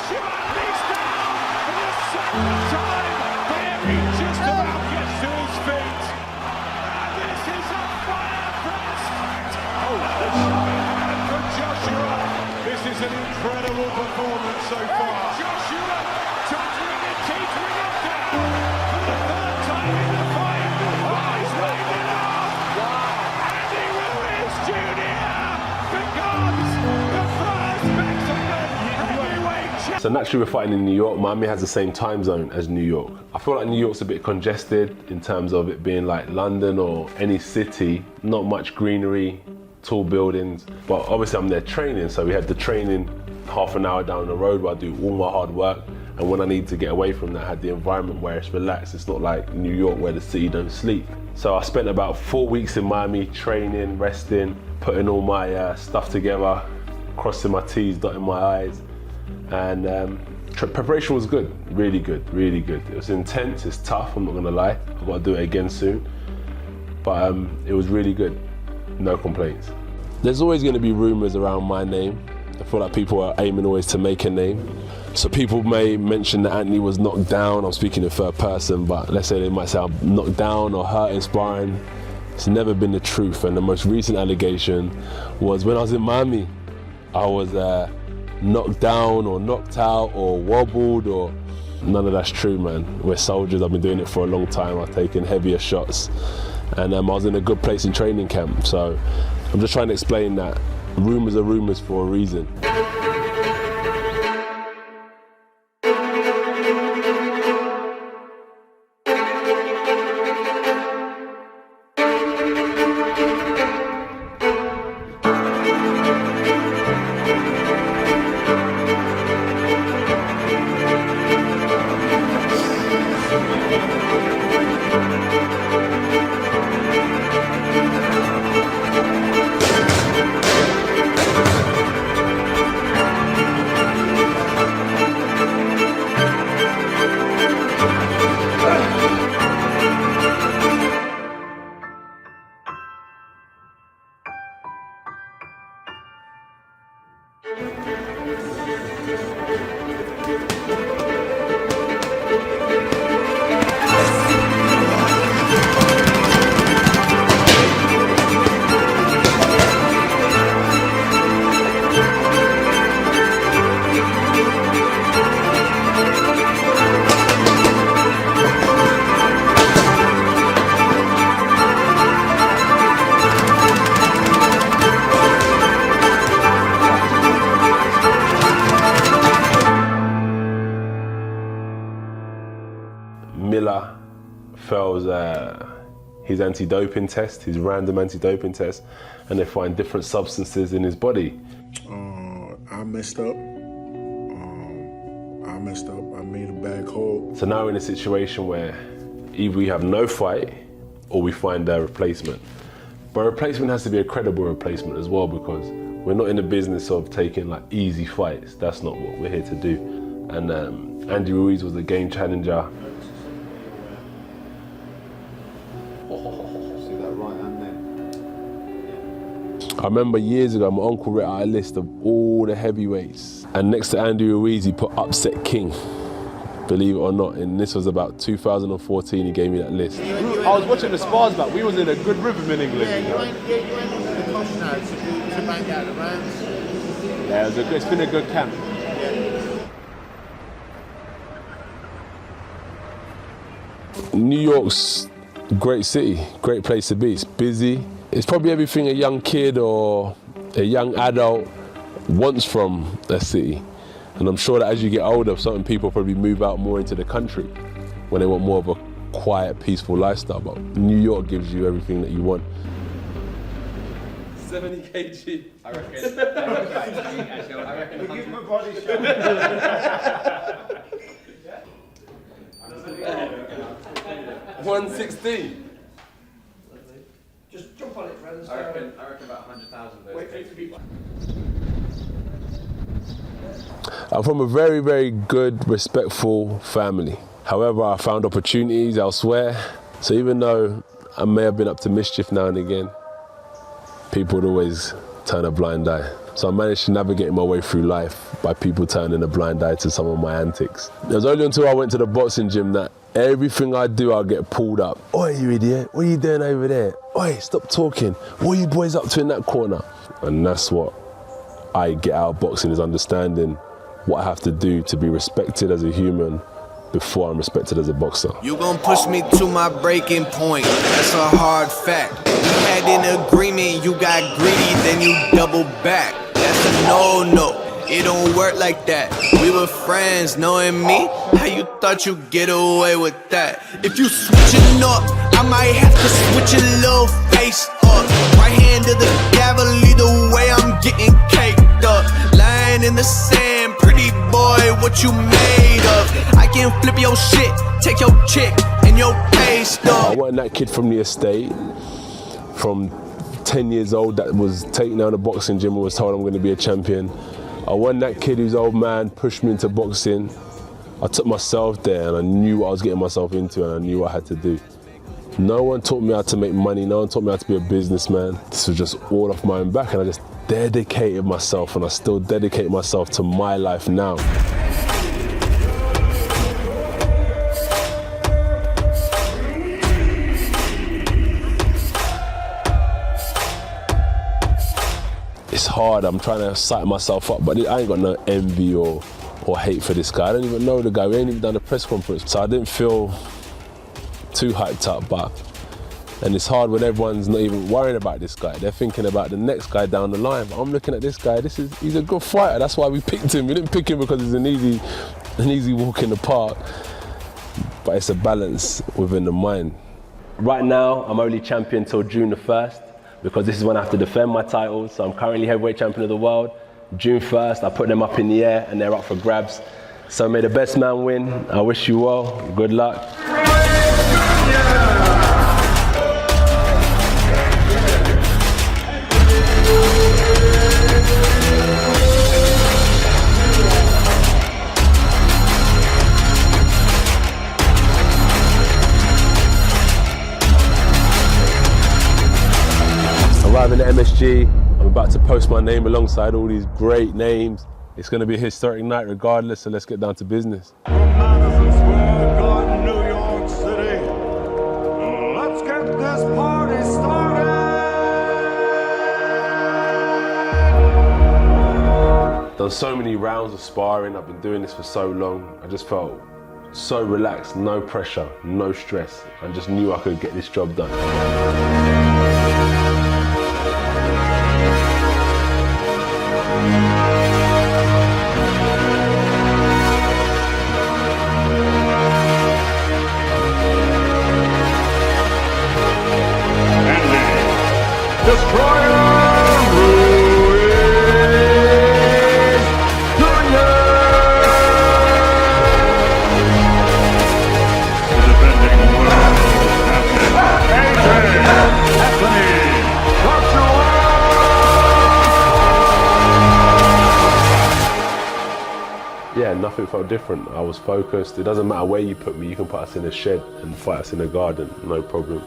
He's down for the second time. Barry just about gets to his feet. And this is a fire fest. Oh, and for Joshua, this is an incredible performance so far. Joshua tottering and teetering up down for the third time in the fight. Oh, he's waved it off. Andy Ruiz Jr. becomes the first Mexican heavyweight champion. So naturally we're fighting in New York. Miami has the same time zone as New York. I feel like New York's a bit congested in terms of it being like London or any city, not much greenery, tall buildings. But obviously I'm there training, so we had the training half an hour down the road where I do all my hard work. And when I need to get away from that, I had the environment where it's relaxed. It's not like New York where the city don't sleep. So I spent about 4 weeks in Miami training, resting, putting all my stuff together, crossing my T's, dotting my I's. And preparation was good, really good, really good. It was intense, it's tough, I'm not gonna lie. I've got to do it again soon. But it was really good, no complaints. There's always gonna be rumors around my name. I feel like people are aiming always to make a name. So people may mention that Anthony was knocked down. I'm speaking in third person, but let's say they might say I'm knocked down or hurt in sparring. It's never been the truth. And the most recent allegation was when I was in Miami, I was knocked down or knocked out or wobbled, or none of that's true, man. We're soldiers. I've been doing it for a long time. I've taken heavier shots, and I was in a good place in training camp. So I'm just trying to explain that rumors are rumors for a reason. Miller fails his anti-doping test, his random anti-doping test, and they find different substances in his body. I messed up. I made a bad call. So now we're in a situation where either we have no fight or we find a replacement. But a replacement has to be a credible replacement as well, because we're not in the business of taking like easy fights. That's not what we're here to do. And Andy Ruiz was a game challenger. I remember years ago, my uncle wrote out a list of all the heavyweights. And next to Andy Ruiz, he put Upset King, believe it or not. And this was about 2014, he gave me that list. I was watching the spars back. We was in a good rhythm in England. Yeah, you went on the cost now to bang out the rounds. Yeah, it's been a good camp. New York's a great city, great place to be. It's busy. It's probably everything a young kid or a young adult wants from a city. And I'm sure that as you get older, certain people probably move out more into the country when they want more of a quiet, peaceful lifestyle. But New York gives you everything that you want. 70 kg. I reckon. Give him a body shot. 116. Just jump on it, friends. I reckon about 100,000. Wait for it to be. I'm from a very, very good, respectful family. However, I found opportunities elsewhere. So even though I may have been up to mischief now and again, people would always turn a blind eye. So I managed to navigate my way through life by people turning a blind eye to some of my antics. It was only until I went to the boxing gym that everything I do, I'll get pulled up. Oi, you idiot, what are you doing over there? Oi, stop talking. What are you boys up to in that corner? And that's what I get out of boxing, is understanding what I have to do to be respected as a human before I'm respected as a boxer. You gon' push me to my breaking point, that's a hard fact. We had an agreement, you got greedy, then you double back. That's a no-no, it don't work like that. We were friends, knowing me, how you thought you'd get away with that? If you switching up, I might have to switch your little face up. Right hand to the gavel, either way I'm getting caked up. Lying in the sand, pretty boy, what you made of? I can flip your shit, take your chick and your pay stub. I wasn't that kid from the estate, from 10 years old, that was taken out of the boxing gym and was told I'm going to be a champion. I wasn't that kid whose old man pushed me into boxing. I took myself there and I knew what I was getting myself into and I knew what I had to do. No one taught me how to make money, no one taught me how to be a businessman. This was just all off my own back, and I just dedicated myself, and I still dedicate myself to my life now. It's hard, I'm trying to psych myself up, but I ain't got no envy or hate for this guy. I don't even know the guy, we ain't even done a press conference, so I didn't feel too hyped up, and it's hard when everyone's not even worrying about this guy. They're thinking about the next guy down the line. I'm looking at this guy, he's a good fighter, that's why we picked him. We didn't pick him because he's an easy walk in the park, but it's a balance within the mind. Right now, I'm only champion till June the 1st, because this is when I have to defend my titles. So I'm currently heavyweight champion of the world. June 1st, I put them up in the air and they're up for grabs. So may the best man win. I wish you well, good luck. Arriving at MSG, I'm about to post my name alongside all these great names. It's going to be a historic night regardless, so let's get down to business. From Madison Square Garden, New York City, let's get this party started! Done so many rounds of sparring, I've been doing this for so long. I just felt so relaxed, no pressure, no stress. I just knew I could get this job done. Destroyer Ruiz Jr. The defending world champion, AJ BXNG. Yeah, nothing felt different. I was focused. It doesn't matter where you put me. You can put us in a shed and fight us in a garden, no problem.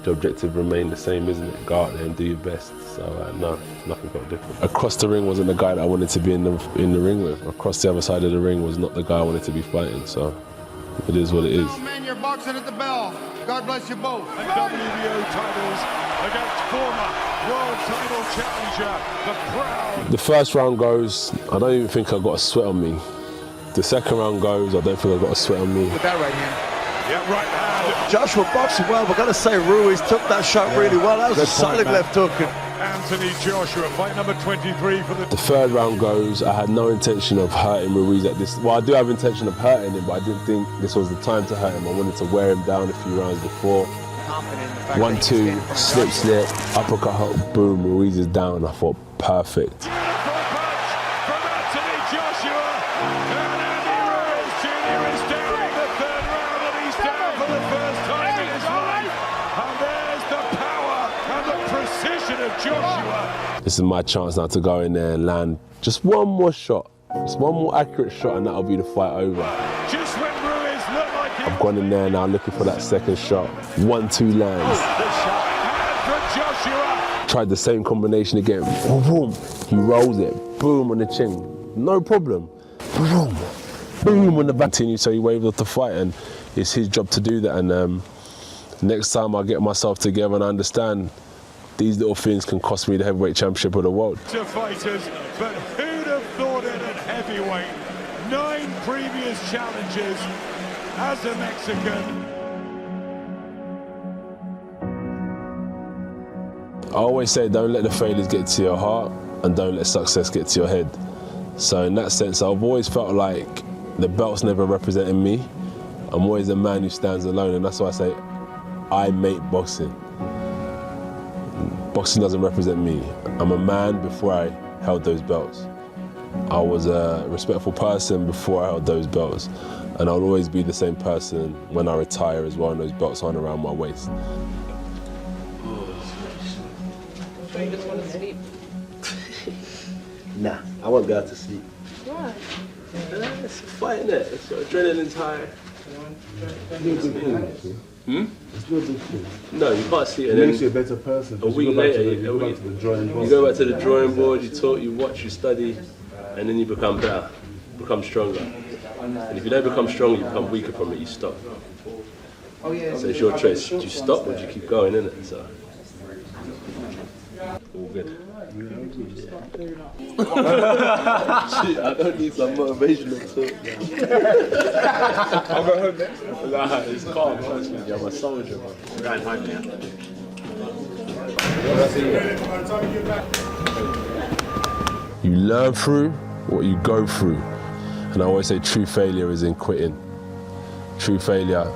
The objective remained the same, isn't it? Go out there and do your best. So no, nothing felt different. Across the ring wasn't the guy that I wanted to be in the ring with. Across the other side of the ring was not the guy I wanted to be fighting. So it is what it is. Man, you're boxing at the bell. God bless you both. And WBO titles against former world title challenger, the Proud. The first round goes, I don't even think I got a sweat on me. The second round goes, I don't think I got a sweat on me. With that right hand. Yeah, right hand. Joshua boxing well, but gotta say Ruiz took that shot really well. That was a solid left hook. Anthony Joshua, fight number 23 for the... The third round goes, I had no intention of hurting Ruiz at this. Well, I do have intention of hurting him, but I didn't think this was the time to hurt him. I wanted to wear him down a few rounds before. 1-2, slip, uppercut, hook, boom, Ruiz is down. I thought, perfect. Beautiful punch from Anthony Joshua. And Andy Ruiz Jr. is down in the third round, and he's down for the first time in his life. And there's the power and the precision of Joshua. This is my chance now to go in there and land just one more shot. Just one more accurate shot and that'll be the fight over. Just when Ruiz looked like he... I've gone in there now looking for that second shot. 1-2 lands. The shot hand from Joshua. tried the same combination again. Boom. He rolls it. Boom on the chin. No problem. Boom. Boom on the back. So he waved off the fight, and it's his job to do that. And next time I'll get myself together and understand these little things can cost me the heavyweight championship of the world. To fighters, but who'd have thought it at heavyweight? 9 previous challenges as a Mexican. I always say don't let the failures get to your heart and don't let success get to your head. So in that sense, I've always felt like the belt's never represented me. I'm always a man who stands alone, and that's why I say I make boxing. Boxing doesn't represent me. I'm a man before I held those belts. I was a respectful person before I held those belts, and I'll always be the same person when I retire as well, and those belts aren't around my waist. You just want to sleep. Nah, I won't go out to sleep. Why? It's a fight, isn't it? It's adrenaline's high. It's not a big thing. No, you can't sleep. It makes you a better person. A week later, you go back to the drawing board. You go back to the drawing board, you talk, you watch, you study, and then you become better, become stronger. And if you don't become stronger, you become weaker from it, you stop. So it's your choice. Do you stop or do you keep going, innit? So. All good. Shit, I don't need some motivational talk. I'll go home next. Nah, it's calm, honestly. I'm a soldier, man. We're going home now. You learn through what you go through. And I always say true failure is in quitting. True failure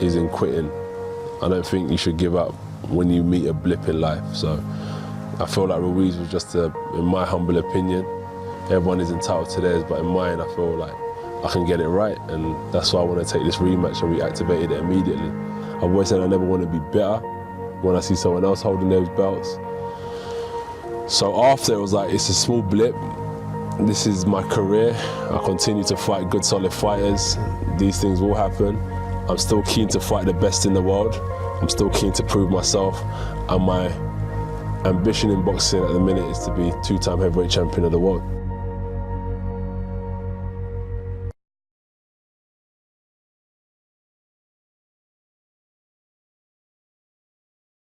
is in quitting. I don't think you should give up when you meet a blip in life. So I feel like Ruiz was just in my humble opinion, everyone is entitled to theirs, but in mine I feel like I can get it right, and that's why I want to take this rematch, and we activated it immediately. I've always said I never want to be bitter when I see someone else holding those belts. So after it was like, it's a small blip. This is my career. I continue to fight good, solid fighters. These things will happen. I'm still keen to fight the best in the world. I'm still keen to prove myself, and my ambition in boxing at the minute is to be 2-time heavyweight champion of the world.